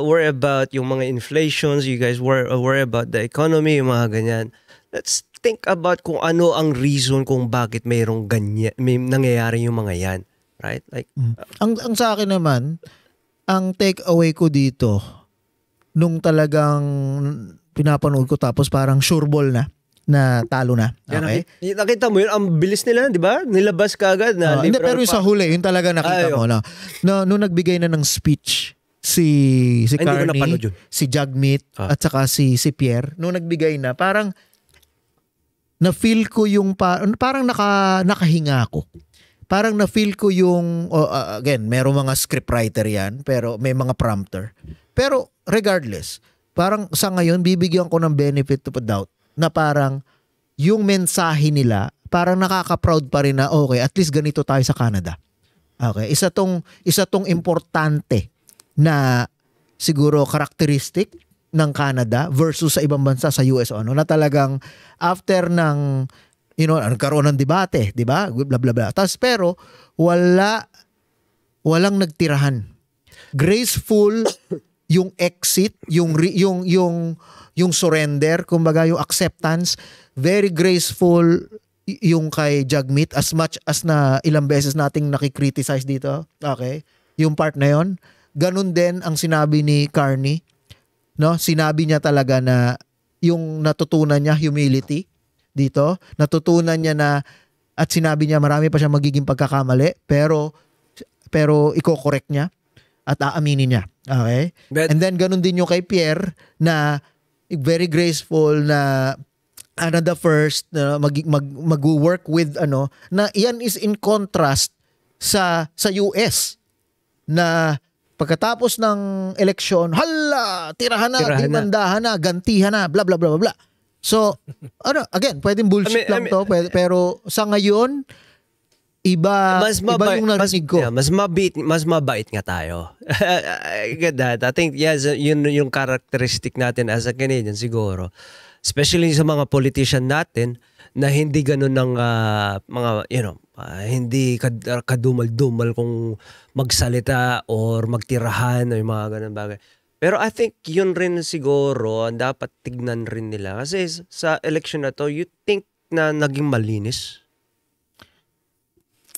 worried about yung mga inflations, you guys worry about the economy, yung mga ganyan, let's think about kung ano ang reason kung bakit mayroong ganyan, may nangyayari yung mga yan. Right? Like, ang sa akin naman, ang take away ko dito, nung talagang pinapanood ko tapos parang sure ball na talo na. Okay? Nakita mo yun, ang bilis nila, di ba? Nilabas ka agad na hindi, pero yung sa huli, yung talaga nakita mo na nung nagbigay na ng speech si Carney, si Jagmeet at saka si Pierre, nung nagbigay na, parang na-feel ko yung parang nakahinga ako. Parang na-feel ko yung again, merong mga scriptwriter yan, pero may mga prompter. Pero regardless, parang sa ngayon, bibigyan ko ng benefit of the doubt na parang yung mensahe nila, parang nakaka-proud pa rin na okay, at least ganito tayo sa Canada. Okay, isa tong importante na siguro characteristic ng Canada versus sa ibang bansa sa US na talagang after ng nagkaroon ng debate, di ba? Blah blah blah. Tapos pero walang nagtirahan. Graceful yung exit, yung surrender, kumbaga yung acceptance, very graceful yung kay Jagmeet as much as na ilang beses nating nakikriticize dito. Okay? Yung part na yon. Ganun din ang sinabi ni Carney. No? Sinabi niya talaga na yung natutunan niya, humility dito. Natutunan niya na at sinabi niya marami pa siya magiging pagkakamali pero iko-correct niya at aaminin niya. Okay? And then ganun din yung kay Pierre na very graceful na the first mag-work with na iyan is in contrast sa US na pagkatapos ng eleksyon, tirahan na, demandahan na, gantihan na, blah blah blah blah. So, again, pwedeng bullshit lang to, pero sa ngayon iba yung narinig ko. Mas mabait nga tayo. I get that. I think yes, yun yung characteristic natin as a Canadian siguro. Especially sa mga politician natin na hindi ganun ng mga hindi kadumal-dumal kung magsalita or magtirahan o yung mga ganun bagay. Pero I think yun rin siguro dapat tignan rin nila kasi sa election na to, you think na naging malinis?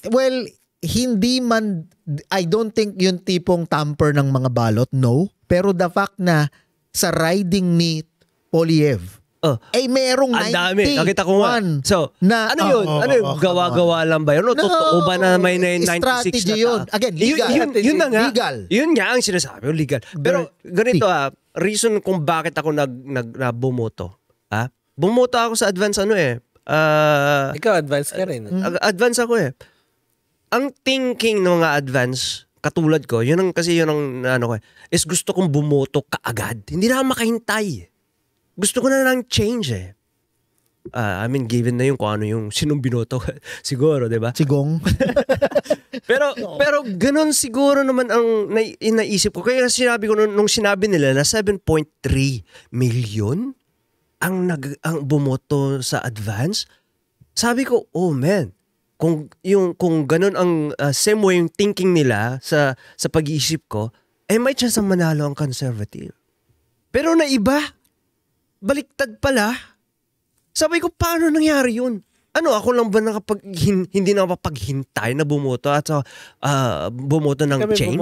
Well, hindi man, I don't think yung tipong tamper ng mga balot, no. Pero the fact na sa riding ni Poilievre, merong ang dami. Nakita ko nga. So, na, ano yun? Gawa-gawa lang ba yun? O totoo ba na may 96 strategy na yun. Again, legal. Yun na nga. Legal. Yun nga ang sinasabi, legal. Pero ganito reason kung bakit ako bumoto. Bumoto ako sa advance Ikaw, advance ka rin. Advance ako eh. Ang thinking ng mga advance, katulad ko, yun ang is gusto kong bumoto kaagad. Hindi na ako makahintay. Gusto ko na lang change eh. I mean, given na yung kung ano yung sinong binoto. Siguro, di ba? Sigong. pero ganun siguro naman ang naisip ko. Kaya sinabi ko nung sinabi nila na 7.3 million ang bumoto sa advance. Sabi ko, oh man, kung ganun ang same way yung thinking nila sa pag-iisip ko, may chance ang manalo ang conservative. Pero na iba, baliktad pala. Sabi ko, paano nangyari yun? Ako lang ba hindi nakapaghintay na bumoto at bumoto ng kami change?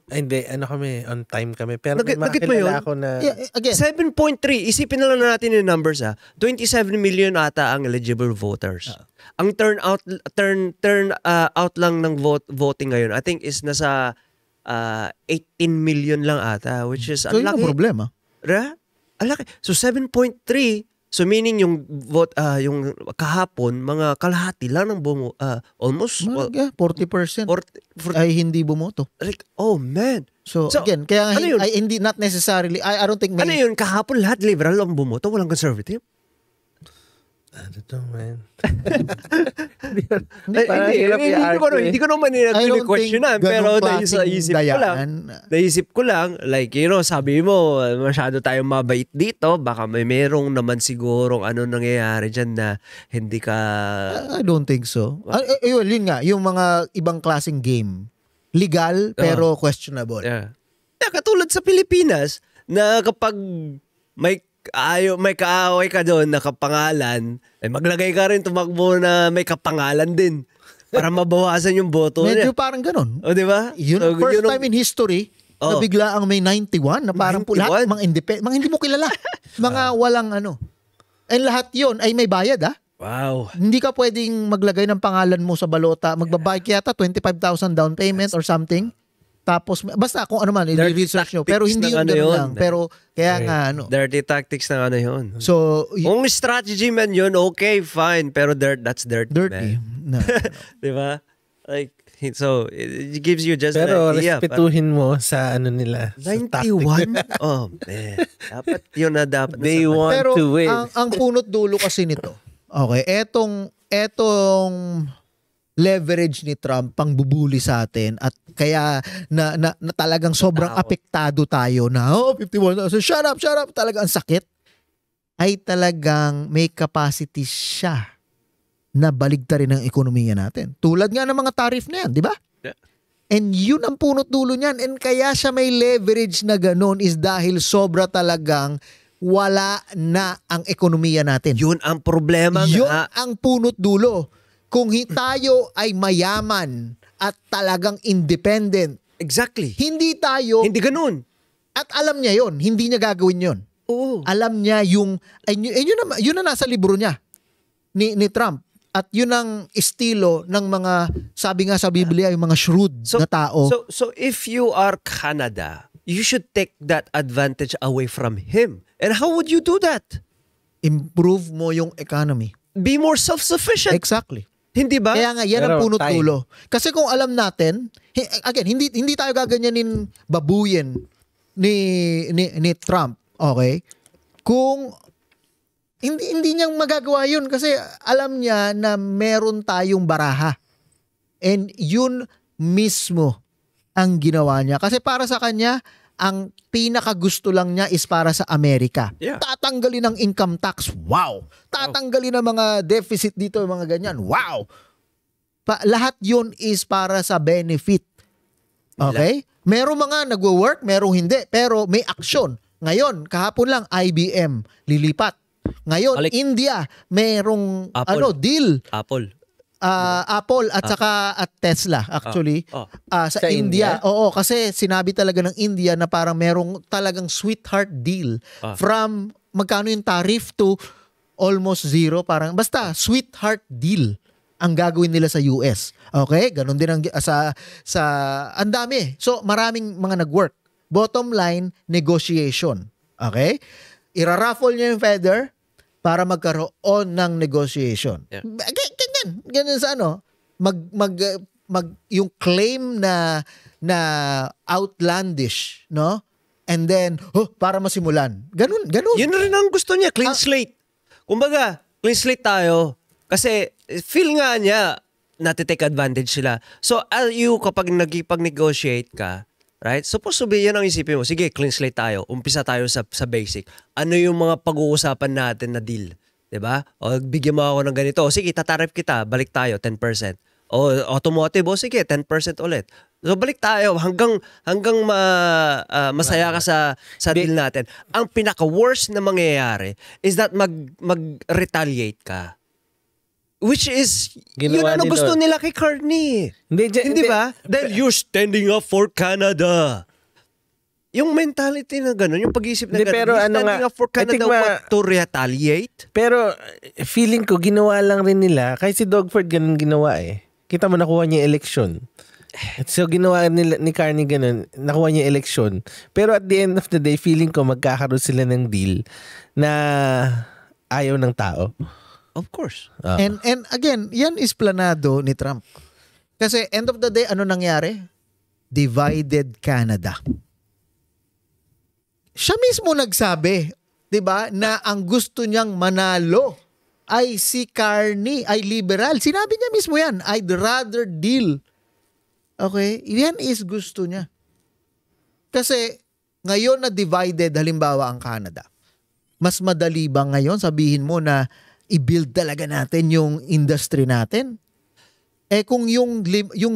Hindi, kami, on time kami. Pero may mo yun? ako na... Yeah, again, 7.3, isipin na lang natin yung numbers 27 million ata ang eligible voters. Ang turn out lang ng voting ngayon, I think is nasa 18 million lang ata, which is so yun ang problema. Alaki. So 7.3, so meaning yung vote yung kahapon mga kalahati lang ng almost 40% ay hindi bumoto. Like, oh man. So again, kaya hindi not necessarily I don't think may... Ano yun, kahapon lahat liberal ang bumoto, walang conservative? I don't know, man. Hindi ko naman question na, pero naisip ko lang, like, sabi mo, masyado tayong mabait dito, baka merong naman sigurong nangyayari dyan na hindi ka... I don't think so. Yun nga, yung mga ibang klaseng game. Legal, pero questionable. Yeah. Katulad sa Pilipinas, na kapag may kaaway ka doon na kapangalan, maglagay ka rin tumakbo na may kapangalan din para mabawasan yung boto niya. Medyo parang ganun. O, di ba? Yun, first time in history na bigla ang may 91 na parang lahat mga hindi mo kilala. Mga walang And lahat yun ay may bayad Wow. Hindi ka pwedeng maglagay ng pangalan mo sa balota. Magbabayad ka yata 25,000 down payment or something. Tapos, basta kung ano man, i-research nyo. Pero hindi yun lang. Pero, kaya nga, dirty tactics na yun. So, kung strategy man yun, okay, fine. Pero that's dirty, man. No. Diba? Like, so, it gives you just pero an idea. Respetuhin mo sa nila. 91? Oh, man. Dapat yun na dapat. They want pero, to win. Ang punot dulo kasi nito, okay, etong leverage ni Trump pang bubuli sa atin at kaya na talagang sobrang apektado tayo na 51,000 shut up talaga ang sakit ay talagang may capacity siya na baligtarin ang ekonomiya natin. Tulad nga ng mga tariff na yan, di ba? Yeah. And yun ang punot dulo niyan. And kaya siya may leverage na ganun is dahil sobra talagang wala na ang ekonomiya natin. Yun ang problema. Yun ang punot dulo. Kung tayo ay mayaman at talagang independent. Exactly. Hindi tayo. Hindi ganun. At alam niya yon, hindi niya gagawin yon. Oo. Alam niya yun na nasa libro niya ni Trump. At yun ang estilo ng mga, sabi nga sa Biblia, yung mga shrewd na tao. So if you are Canada, you should take that advantage away from him. And how would you do that? Improve mo yung economy. Be more self-sufficient. Exactly. Hindi ba? Kaya nga, yan ang punot dulo. Kasi kung alam natin, again, hindi tayo gaganyanin babuyin ni Trump, okay? Kung hindi niya magagawa yun kasi alam niya na meron tayong baraha. And yun mismo ang ginawa niya. Kasi para sa kanya, ang pinakagusto lang niya is para sa Amerika. Yeah. Tatanggalin ang income tax. Wow! Tatanggalin ang mga deficit dito, mga ganyan. Wow! Lahat yun is para sa benefit. Okay? Merong mga nagwo-work, merong hindi. Pero may aksyon. Ngayon, kahapon lang, IBM, lilipat. Ngayon, India, merong deal. Apple. Apple at saka at Tesla actually sa India. Oo, kasi sinabi talaga ng India na parang merong talagang sweetheart deal from magkano yung tariff to almost zero, parang basta sweetheart deal ang gagawin nila sa US. Okay? Ganon din ang sa ang dami. So maraming mga nag-work. Bottom line, negotiation. Okay? Ira-raffle niya yung feather para magkaroon ng negotiation. Yeah. Ganyan sa ano, yung claim na outlandish, no? And then, para masimulan. Ganun. Yun rin ang gusto niya, clean slate. Kumbaga, clean slate tayo. Kasi feel nga niya natitake advantage sila. So, kapag nagipag-negotiate ka, right? Supposed to be, yan ang isipin mo. Sige, clean slate tayo. Umpisa tayo sa basic. Ano yung mga pag-uusapan natin na deal? Diba? O bigyan mo ako ng ganito. O sige, tatarif kita. Balik tayo, 10%. O automotive, o sige, 10% ulit. So balik tayo hanggang masaya ka sa deal natin. Ang pinaka-worst na mangyayari is that mag-retaliate ka. Which is, yun ano gusto nila kay Carney. Hindi ba? Then you're standing up for Canada. Yung mentality na gano'n, yung pag-iisip na gano'n, pero standing up for Canada to retaliate. Pero feeling ko, ginawa lang rin nila, kahit si Dogford ganun ginawa eh. Kita mo, nakuha niya election. So ginawa nila ni Carney ganun, nakuha niya election. Pero at the end of the day, feeling ko magkakaroon sila ng deal na ayaw ng tao. Of course. And again, yan is planado ni Trump. Kasi end of the day, ano nangyari? Divided Canada. Siya mismo nagsabi, 'di ba, na ang gusto niyang manalo ay si Carney, ay liberal. Sinabi niya mismo yan, I'd rather deal. Okay? Yan is gusto niya. Kasi ngayon na divided halimbawa ang Canada. Mas madali ba ngayon sabihin mo na i-build talaga natin yung industry natin? Eh kung yung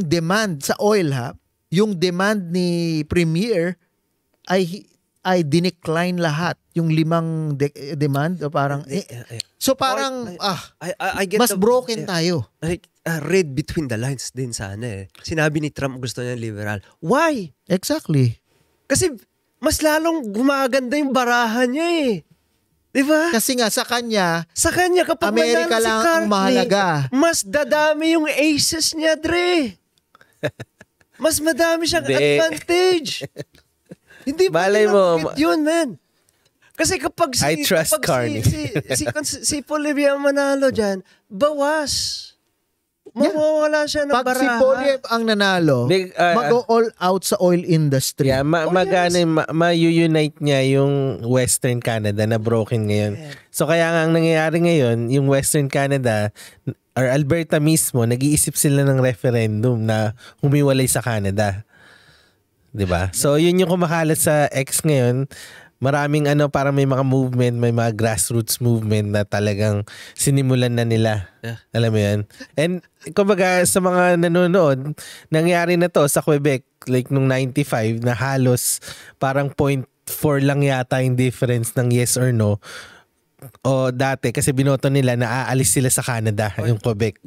demand sa oil yung demand ni Premier ay dinecline lahat yung 5 demand o parang so parang I get mas broken tayo. Read between the lines din sana eh. Sinabi ni Trump gusto niya liberal. Why? Exactly. Kasi mas lalong gumaganda yung barahan niya eh. Diba? Kasi nga sa kanya kapag Amerika lang si Carney, ang mahalaga. Mas dadami yung aces niya, Dre. Mas madami siyang advantage. Hindi ba yun, man? Kasi kapag I trust Carney. si Polivia manalo dyan, bawas. Mawawala siya ng baraha. Pag si Poliev ang nanalo, mag-all out sa oil industry. Yeah, ma-unite niya yung Western Canada na broken ngayon. Yeah. So kaya nga ang nangyayari ngayon, yung Western Canada or Alberta mismo, nag-iisip sila ng referendum na humiwalay sa Canada. 'Di ba? So yun yung kumakalat sa X ngayon. Maraming parang may mga movement, may mga grassroots movement na talagang sinimulan na nila. Yeah. Alam mo yan? And kumbaga sa mga nanonood, nangyari na to sa Quebec like nung 95 na halos parang 0.4 lang yata yung difference ng yes or no. O dati kasi binoto nila na aalis sila sa Canada, yung Quebec.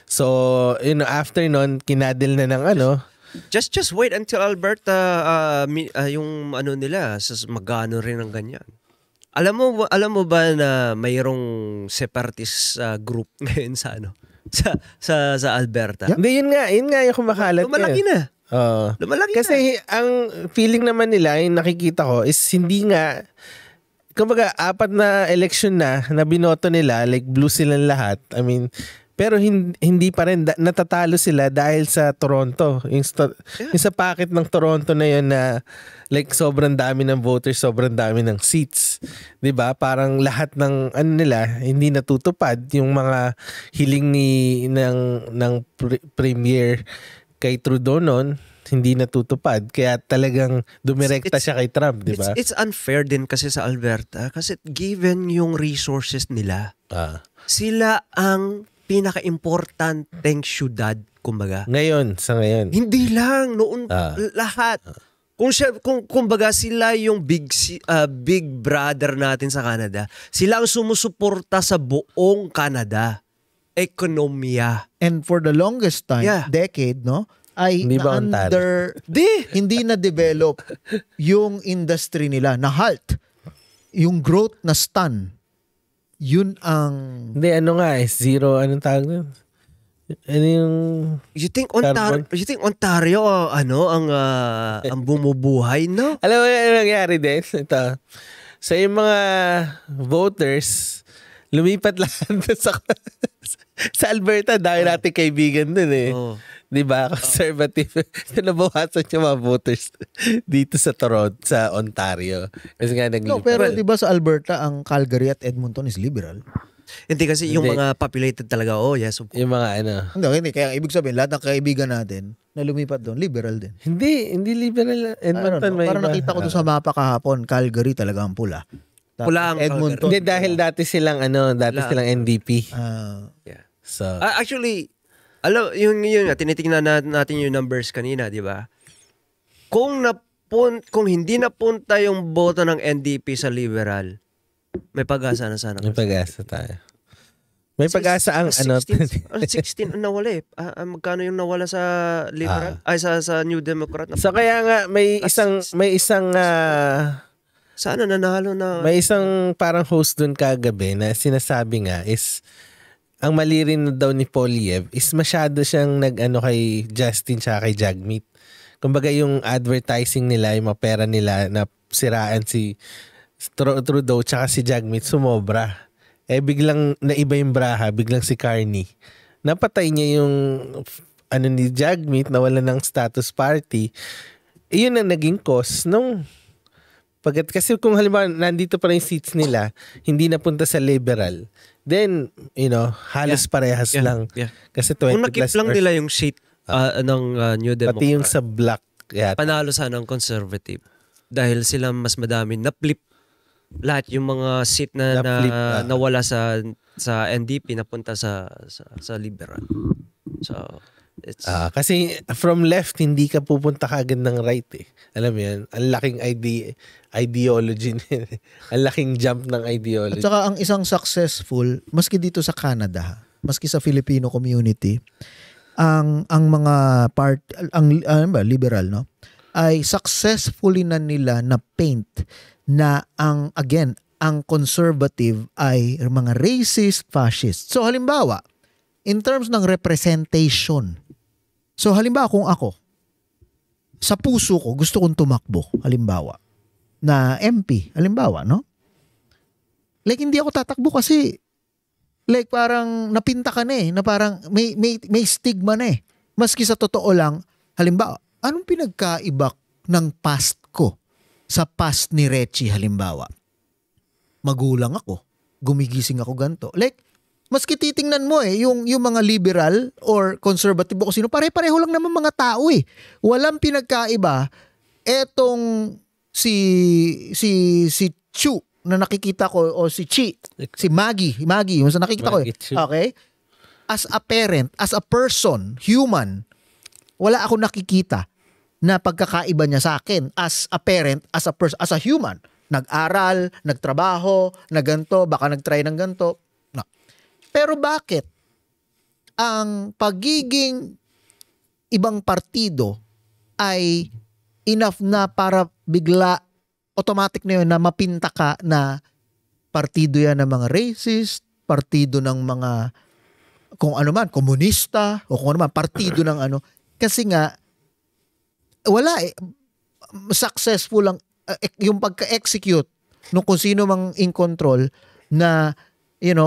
So, after nun, kinadil na ng Just wait until Alberta yung nila magano rin ng ganyan. Alam mo ba na mayroong separatist group ngayon sa Alberta? Hindi, yun nga yung kumakalat. Lumalaki na. Lumalaki kasi ang feeling naman nila, yung nakikita ko is hindi nga, kumbaga 4 na election na binoto nila, like blue silang lahat. I mean, pero hindi pa rin natatalo sila dahil sa Toronto. Yung sa packet ng Toronto na yun na like sobrang dami ng voters, sobrang dami ng seats. 'Di ba? Parang lahat ng nila hindi natutupad yung mga hiling ng Premier kay Trudeau noon, hindi natutupad. Kaya talagang dumirekta siya kay Trump, 'di ba? It's unfair din kasi sa Alberta kasi given yung resources nila. Sila ang pinaka-importanteng syudad, kumbaga. Sa ngayon. Hindi lang, noon lahat. Kumbaga sila yung big brother natin sa Canada. Sila ang sumusuporta sa buong Canada. ekonomiya. And for the longest time, decade, no? Ay Hindi ba hindi na develop yung industry nila, na halt. Yung growth na stun. Yun ang... Hindi, ano nga zero, anong tawag nun? Ano yung... You think Ontario ang bumubuhay, no? Alam mo yung nangyari din? Ito. So yung mga voters, lumipat lahat sa Alberta. Dahil natin kaibigan dun eh. Oh. Diba? Conservative. Nabawasan yung mga voters dito sa Toronto, sa Ontario. Kasi nga naglipat. Pero diba sa Alberta, ang Calgary at Edmonton is liberal? Hindi kasi yung mga populated talaga, yes. Yung mga Hindi. Kaya ibig sabihin, lahat ng kaibigan natin na lumipat doon, liberal din. Hindi liberal. Edmonton may parang nakita ko doon sa mapa kahapon, Calgary talaga ang pula. Pula ang Edmonton. Hindi, dahil dati silang silang NDP. Yeah. So, actually, yun tinitingnan natin yung numbers kanina, di ba? Kung hindi napunta yung boto ng NDP sa liberal, may pag-asa na sana. May pag-asa tayo. May pag-asa ang 16 ang nawala eh. Magkano yung nawala sa liberal? Sa New Democrat? So kaya nga may isang sana nanalo na. May isang parang host dun kagabi na sinasabi nga is ang mali rin daw ni Poilievre is masyado siyang kay Justin tsaka kay Jagmeet. Kumbaga yung advertising nila, yung mga pera nila na siraan si Trudeau tsaka si Jagmeet sumobra. Biglang naiba yung braha, biglang si Carney. Napatay niya yung ni Jagmeet, nawala ng status party. Iyon ang naging cause nung kasi kung halimbawa nandito pa rin yung seats nila, hindi napunta sa liberal, then, halos parehas lang. Yeah. Kasi 20 kung nakip lang nila yung seat ng New Democrat. Pati yung sa black. Panalo sana ng conservative. Dahil sila mas madami na-flip. Lahat yung mga seat na nawala sa NDP napunta sa liberal. So, it's... kasi from left, hindi ka pupunta kagad ng right eh. Alam mo yan, ang laking ideology nila. Ang laking jump ng ideology. At saka ang isang successful, maski dito sa Canada, maski sa Filipino community, ang mga liberal, no, ay successfully na nila na paint na ang conservative ay mga racist, fascist. So halimbawa, in terms ng representation, so halimbawa kung ako, sa puso ko, gusto kong tumakbo, halimbawa, na MP, halimbawa, no? Like, hindi ako tatakbo kasi, like, parang napinta ka na na parang may stigma na Maski sa totoo lang, halimbawa, anong pinagkaiba ng past ko sa past ni Rechy, halimbawa? Magulang ako, gumigising ako ganito. Like, maski titingnan mo yung mga liberal or conservative o sino, pare-pareho lang naman mga tao Walang pinagkaiba. Etong si Chu na nakikita ko o si Chi, si Maggie, yung sa nakikita ko. Okay? As a parent, as a person, human, wala ako nakikita na pagkakaiba niya sa akin as a parent, as a person, as a human. Nag-aral, nagtrabaho, naganto, baka nag-try ng ganto. Pero bakit ang pagiging ibang partido ay enough na para bigla automatic na yun na mapinta ka na partido yan ng mga racist, partido ng mga kung ano man, komunista o kung ano man, partido ng ano. Kasi nga, wala successful lang yung pagka-execute nung kung sino mang in control na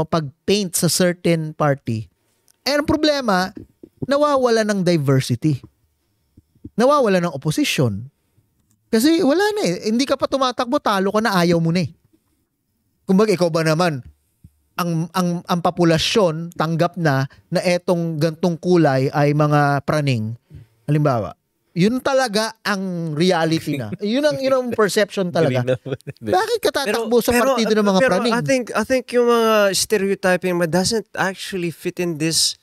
pag-paint sa certain party. Ang problema, nawawala ng diversity. Nawawala ng opposition. Kasi wala na Hindi ka pa tumatakbo, talo ka na, ayaw mo na Kumbaga, ikaw ba naman, ang populasyon, tanggap na etong gantong kulay ay mga praning. Halimbawa, yun talaga ang reality na. Yun ang perception talaga. Bakit ka tatakbo sa partido ng mga praning? I think yung mga stereotyping doesn't actually fit in this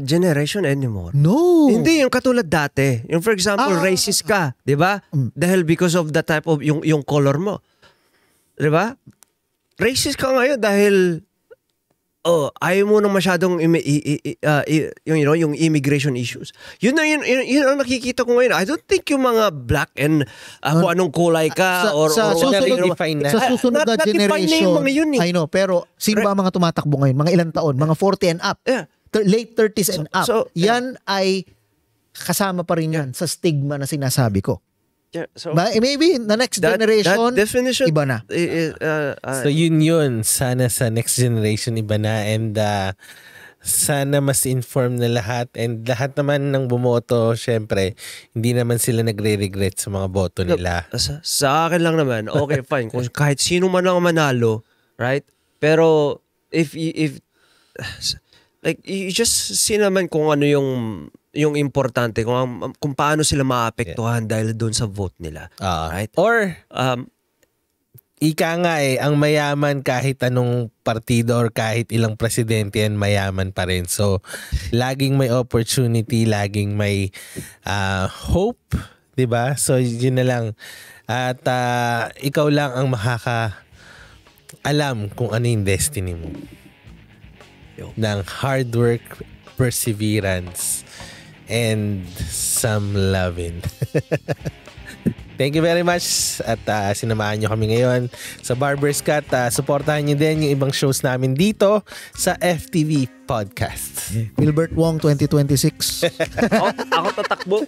generation anymore. No. Hindi yung katulad dati. Yung for example, racist ka, 'di ba? Dahil because of the type of yung color mo. 'Di ba? Racist ka ngayon dahil ayaw mo nang masyadong yung immigration issues. Yun ang nakikita ko ngayon. I don't think yung mga black and kung anong kulay ka sa susunod na generation, I know, pero sino ba mga tumatakbo ngayon? Mga ilang taon? Mga 40 and up? Yeah. Late 30s and up. Yan ay kasama pa rin yan sa stigma na sinasabi ko. Yeah, so maybe the next generation, that definition, iba na. So yun. Sana sa next generation iba na, and sana mas inform na lahat, and lahat naman ng bumoto, syempre, hindi naman sila nagre-regret sa mga boto nila. Sa akin lang naman, okay, fine. Kung kahit sino man ang manalo, right? Pero if like, you just see naman kung ano yung importante, kung paano sila maapektuhan dahil doon sa vote nila. Right? Or, ika nga ang mayaman kahit anong partido or kahit ilang presidente yan, mayaman pa rin. So, laging may opportunity, laging may hope, diba? So, yun na lang. At ikaw lang ang alam kung ano yung destiny mo. Ng hard work, perseverance, and some loving. Thank you very much at sinamahan nyo kami ngayon sa Barber's Cut. Supportahan nyo din yung ibang shows namin dito sa FTV Podcast. Gilbert Wong 2026. Ako tatakbo.